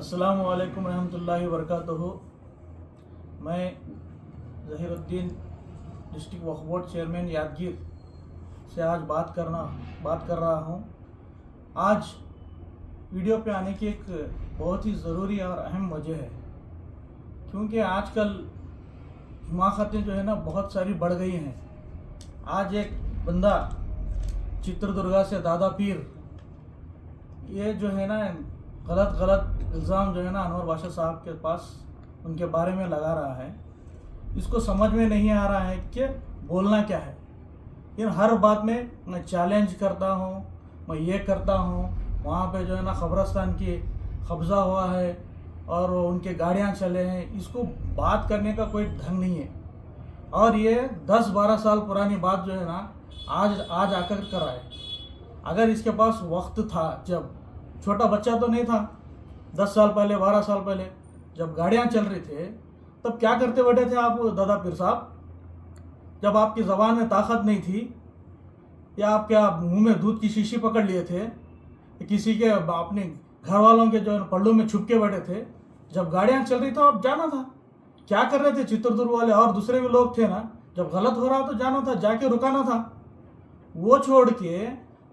अस्सलामु अलैकुम रहमतुल्लाहि वबरकातुहू। मैं ज़हीरुद्दीन डिस्ट्रिक्ट वक्फ बोर्ड चेयरमैन यादगीर से आज बात कर रहा हूँ। आज वीडियो पे आने की एक बहुत ही ज़रूरी और अहम वजह है, क्योंकि आजकल हिमाकतें जो है ना बहुत सारी बढ़ गई हैं। आज एक बंदा चित्रदुर्गा से दादा पीर ये जो है ना गलत इल्ज़ाम जो है ना अनवर बादशाह साहब के पास उनके बारे में लगा रहा है। इसको समझ में नहीं आ रहा है कि बोलना क्या है। इन हर बात में मैं चैलेंज करता हूँ, मैं ये करता हूँ, वहाँ पे जो है ना कब्रस्तान की कब्ज़ा हुआ है और उनके गाड़ियाँ चले हैं। इसको बात करने का कोई ढंग नहीं है। और ये 10-12 साल पुरानी बात जो है ना आज आकर कराए। अगर इसके पास वक्त था, जब छोटा बच्चा तो नहीं था, 10 साल पहले 12 साल पहले जब गाड़ियाँ चल रही थे, तब क्या करते बैठे थे आप दादा पीर साहब? जब आपकी ज़बान में ताकत नहीं थी या आपके मुंह में दूध की शीशी पकड़ लिए थे, किसी के अपने घर वालों के जो पल्लू में छुप के बैठे थे, जब गाड़ियाँ चल रही तो आप जाना था। क्या कर रहे थे चित्रदुर्ग वाले और दूसरे भी लोग थे ना, जब गलत हो रहा तो जाना था, जाके रुकाना था। वो छोड़ के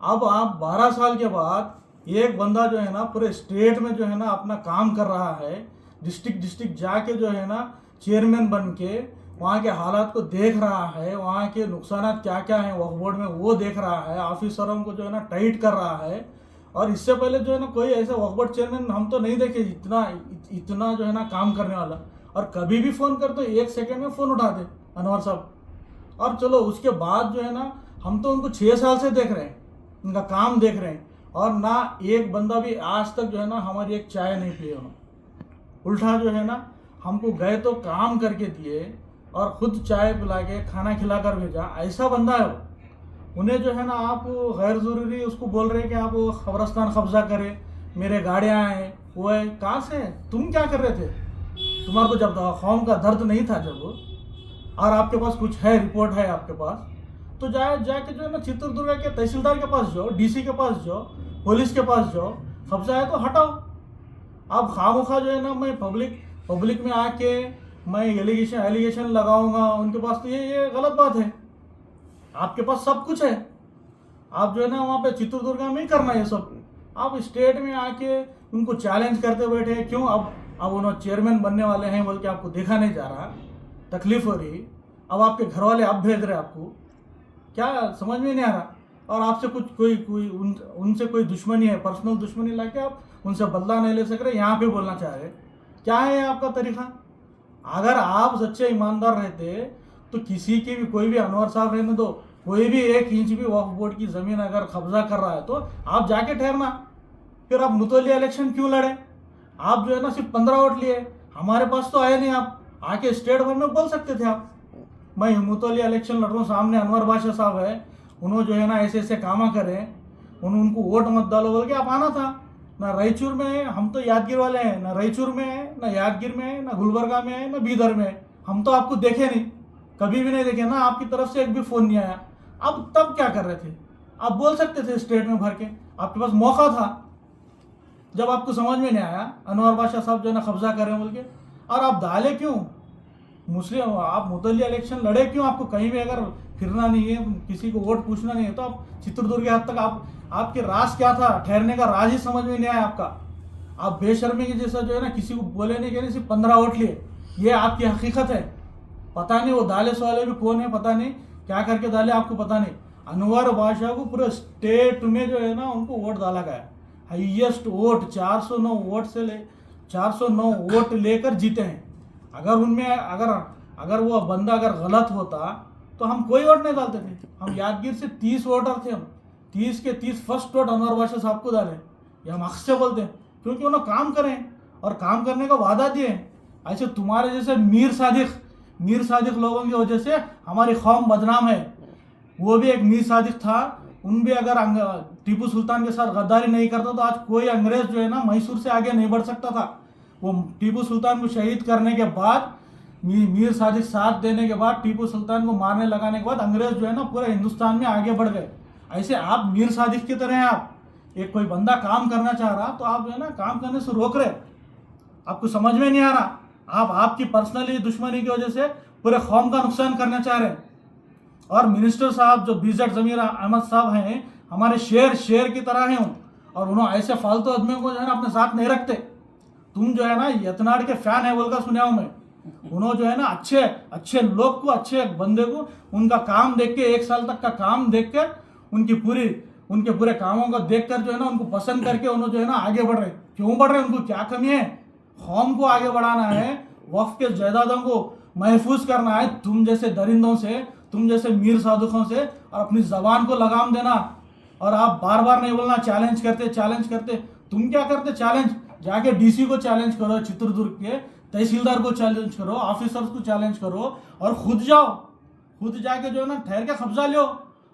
अब आप 12 साल के बाद एक बंदा जो है ना पूरे स्टेट में जो है ना अपना काम कर रहा है, डिस्ट्रिक्ट जाके जो है ना चेयरमैन बन के वहाँ के हालात को देख रहा है, वहाँ के नुकसान क्या क्या हैं वक्फ बोर्ड में वो देख रहा है, ऑफिसरों को जो है ना टाइट कर रहा है। और इससे पहले जो है ना कोई ऐसा वक्फ बोर्ड चेयरमैन हम तो नहीं देखे इतना जो है ना काम करने वाला। और कभी भी फ़ोन कर तो 1 सेकेंड में फ़ोन उठाते अनवर साहब। और चलो उसके बाद जो है ना हम तो उनको 6 साल से देख रहे हैं, उनका काम देख रहे हैं, और ना एक बंदा भी आज तक जो है ना हमारी एक चाय नहीं पिए उन्होंने। उल्टा जो है ना हमको गए तो काम करके दिए और खुद चाय पिला के खाना खिला कर भेजा। ऐसा बंदा है वो। उन्हें जो है ना आप गैर ज़रूरी उसको बोल रहे हैं कि आप कब्रस्तान कब्जा करें, मेरे गाड़ियाँ हैं, वो है। कहाँ से तुम क्या कर रहे थे? तुम्हारे को जब कौम का दर्द नहीं था जब, और आपके पास कुछ है, रिपोर्ट है आपके पास, तो जाके जो है ना चित्रदुर्ग के तहसीलदार के पास जाओ, डीसी के पास जाओ, पुलिस के पास जाओ, कब्जा है तो हटाओ। अब खामोखा जो है ना मैं पब्लिक में आके मैं एलिगेशन लगाऊंगा उनके पास, तो ये गलत बात है। आपके पास सब कुछ है, आप जो है ना वहाँ पे चित्रदुर्ग में ही करना ये सब। आप स्टेट में आके उनको चैलेंज करते बैठे क्यों? अब उन्होंने चेयरमैन बनने वाले हैं बोल के आपको देखा नहीं जा रहा, तकलीफ हो रही। अब आपके घर वाले अब भेज रहे आपको, क्या समझ में नहीं आ रहा। और आपसे उनसे कोई दुश्मनी है, पर्सनल दुश्मनी लाके आप उनसे बदला नहीं ले सक रहे, यहाँ पे बोलना चाह रहे। क्या है आपका तरीका? अगर आप सच्चे ईमानदार रहते तो किसी की भी, कोई भी अनवर साहब रहने दो, कोई भी 1 इंच भी वक्फ बोर्ड की ज़मीन अगर कब्जा कर रहा है तो आप जाके ठहरना। फिर आप मुतल्ली इलेक्शन क्यों लड़े? आप जो है ना सिर्फ 15 वोट लिए, हमारे पास तो आए नहीं। आप आके स्टेट भर में बोल सकते थे आप, मैं मुतल्ली इलेक्शन लड़ रहा हूँ, सामने अनवर बादशाह साहब है, उन्होंने जो है ना ऐसे काम करें, उनको वोट मत डालो बोल के आप आना था। ना रायचूर में है, हम तो यादगीर वाले हैं, ना रायचूर में है, ना यादगीर में है, ना गुलबर्गा में है, ना बीदर में है। हम तो आपको देखे नहीं, कभी भी नहीं देखे ना, आपकी तरफ से एक भी फ़ोन नहीं आया। अब तब क्या कर रहे थे? आप बोल सकते थे स्टेट में भर के, आपके पास मौका था। जब आपको समझ में नहीं आया अनवर बादशाह साहब जो है ना कब्जा कर रहे हैं बोल के, और आप डाले क्यों मुस्लिम? आप मुतल्ली इलेक्शन लड़े क्यों? आपको कहीं भी अगर फिरना नहीं है, किसी को वोट पूछना नहीं है, तो आप चित्रदुर्ग के हद तक आपके राज क्या था? ठहरने का राज ही समझ में नहीं आया आपका। आप बेशर्मी के जैसा जो है ना किसी को बोले नहीं कि सिर्फ 15 वोट लिए, ये आपकी हकीकत है। पता नहीं वो दालेस वाले भी कौन है, पता नहीं क्या करके डाले, आपको पता नहीं। अनवर बादशाह को पूरे स्टेट में जो है ना उनको वोट डाला गया, हाईएस्ट वोट 409 वोट लेकर जीते हैं। अगर उनमें अगर वो बंदा अगर गलत होता तो हम कोई वोट नहीं डालते थे। हम यादगीर से 30 वोटर थे, हम 30 के 30 फर्स्ट वोट अनवर बादशाह साहब को डाले। ये हम हक से बोलते हैं, क्योंकि उन्होंने काम करें और काम करने का वादा दिए। ऐसे तुम्हारे जैसे मीर सादिक लोगों की वजह से हमारी कौम बदनाम है। वो भी एक मीर सादिक था, उन भी अगर टीपू सुल्तान के साथ गद्दारी नहीं करता तो आज कोई अंग्रेज जो है ना मैसूर से आगे नहीं बढ़ सकता था। वो टीपू सुल्तान को शहीद करने के बाद, मीर सादिक साथ देने के बाद, टीपू सुल्तान को मारने लगाने के बाद अंग्रेज जो है ना पूरे हिंदुस्तान में आगे बढ़ गए। ऐसे आप मीर सादिक की तरह हैं। आप एक कोई बंदा काम करना चाह रहा तो आप जो है ना काम करने से रोक रहे। आपको समझ में नहीं आ रहा? आप आपकी पर्सनली दुश्मनी की वजह से पूरे कौम का नुकसान करना चाह रहे हैं। और मिनिस्टर साहब जो बीजेड ज़मीर अहमद साहब हैं, हमारे शेर की तरह हैं, और उन्होंने ऐसे फालतू आदमियों को जो है ना अपने साथ नहीं रखते। तुम जो है ना यतनाड़ के फैन है बोलकर सुना हूं मैं। उन्होंने जो है ना अच्छे लोग को, अच्छे बंदे को, उनका काम देख के, 1 साल तक का काम देख कर, उनके पूरे कामों को देख कर जो है ना उनको पसंद करके उन्होंने जो है ना आगे बढ़ रहे। क्यों बढ़ रहे? उनको क्या कमी है? कौम को आगे बढ़ाना है, वक्फ के जायदादों को महफूज करना है, तुम जैसे दरिंदों से, तुम जैसे मीर साधुकों से, और अपनी जबान को लगाम देना। और आप बार बार नहीं बोलना चैलेंज करते। तुम क्या करते चैलेंज? जाके डीसी को चैलेंज करो, चित्रदुर्ग के तहसीलदार को चैलेंज करो, ऑफिसर्स को चैलेंज करो, और खुद जाओ, खुद जाके जो है ना ठहर के कब्जा लो।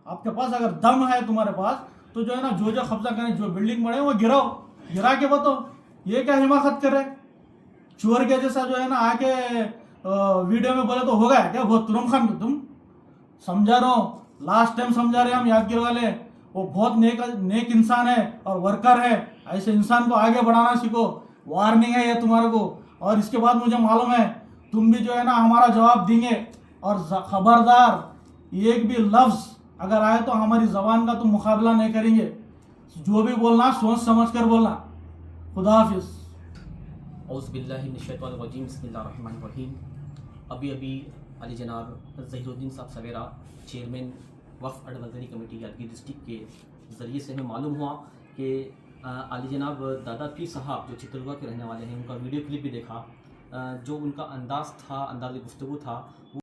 आपके पास अगर दम है तुम्हारे पास, तो जो है ना जो कब्जा करें, जो बिल्डिंग बने वो गिरा के बताओ। ये क्या हिमाकत करे? चोर के जैसा जो है ना आके वीडियो में बोले तो हो गया क्या? बहुत तुरम खान तुम समझा रहा हूँ, लास्ट टाइम समझा रहे हम यादगिर वाले, वो बहुत नेक इंसान है और वर्कर है। ऐसे इंसान को आगे बढ़ाना सीखो। वार्निंग है ये तुम्हारे को। और इसके बाद मुझे मालूम है तुम भी जो है ना हमारा जवाब देंगे, और खबरदार एक भी लफ्ज़ अगर आए तो हमारी ज़बान का तुम मुकाबला नहीं करेंगे। जो भी बोलना सोच समझ कर बोलना। खुदा हाफिज़। औज़ुबिल्लाहिमिनश्शैतानिर्रजीम, बिस्मिल्लाहिर्रहमानिर्रहीम। अभी अली जनाब ज़हीरुद्दीन साहब सवेरा, चेयरमैन वक्फ एडवाइजरी कमेटी यादगीर डिस्ट्रिक्ट के ज़रिए से हमें मालूम हुआ कि अली जनाब दादा पीर साहब जो चित्रदुर्ग के रहने वाले हैं, उनका वीडियो क्लिप भी देखा। जो उनका अंदाज़ गुफ्तगू था